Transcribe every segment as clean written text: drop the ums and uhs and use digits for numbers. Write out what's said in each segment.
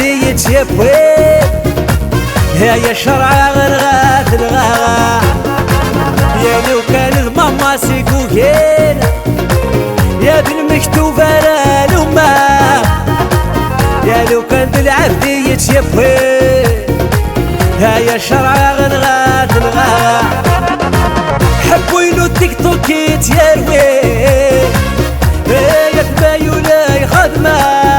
العبدي يتشبوي يا شرع غلغات الغا يا لو كان ماما سيكوكين يا بالمكتوب رالو ما يا لو كان العبدي يتشبوي يا شرع غلغات الغا حبوا يلو تيك توك يتيروي يا تبايو لا خدمة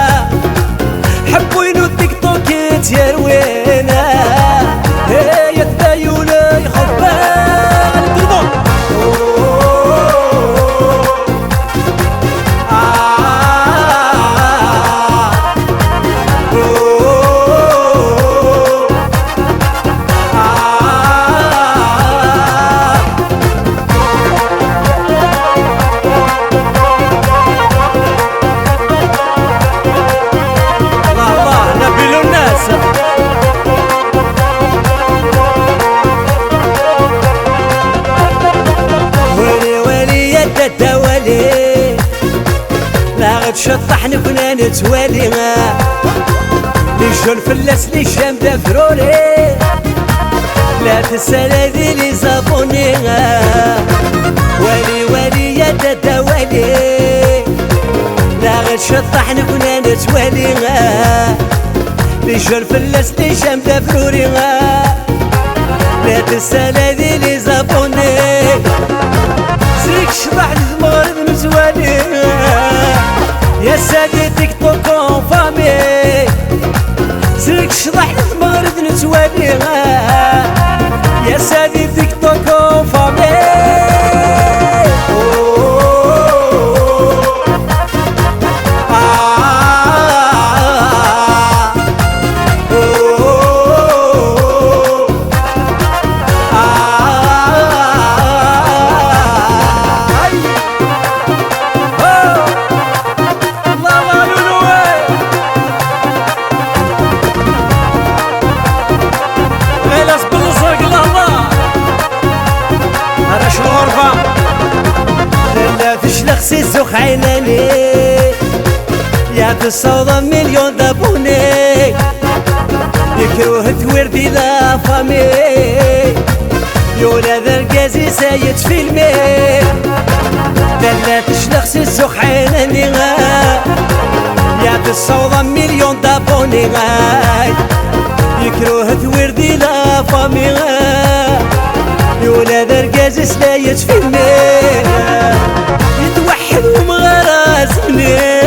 حبوا يلو تيك توك يتيروينا يا تبايو لا خدمة الدوالي لا غتشطح نكون نتوالي ليشو الفلاس لي شام دافرولي لا تسال هذي لي زابوني والي والي يا الدوالي لا غتشطح نكون نتوالي ليشو الفلاس لي شام دافرولي لا تسال هذي لي زابوني زيك شبح المغرب مزواني يا سادي تيك توك اون فامي زيك شبح المغرب نتواني يا سادي تيك توك اون فامي سيزوخ عيناني يا بالصوضة مليون دابوني يكروه توردي لا فامي يولا ذا القازي سايد فيلمي لا تشلخ سيزوخ عيناني يا بالصوضة مليون دابوني يكروه توردي لا فامي يولا ذا القازي سايد فيلمي يتوحد ومغرازمني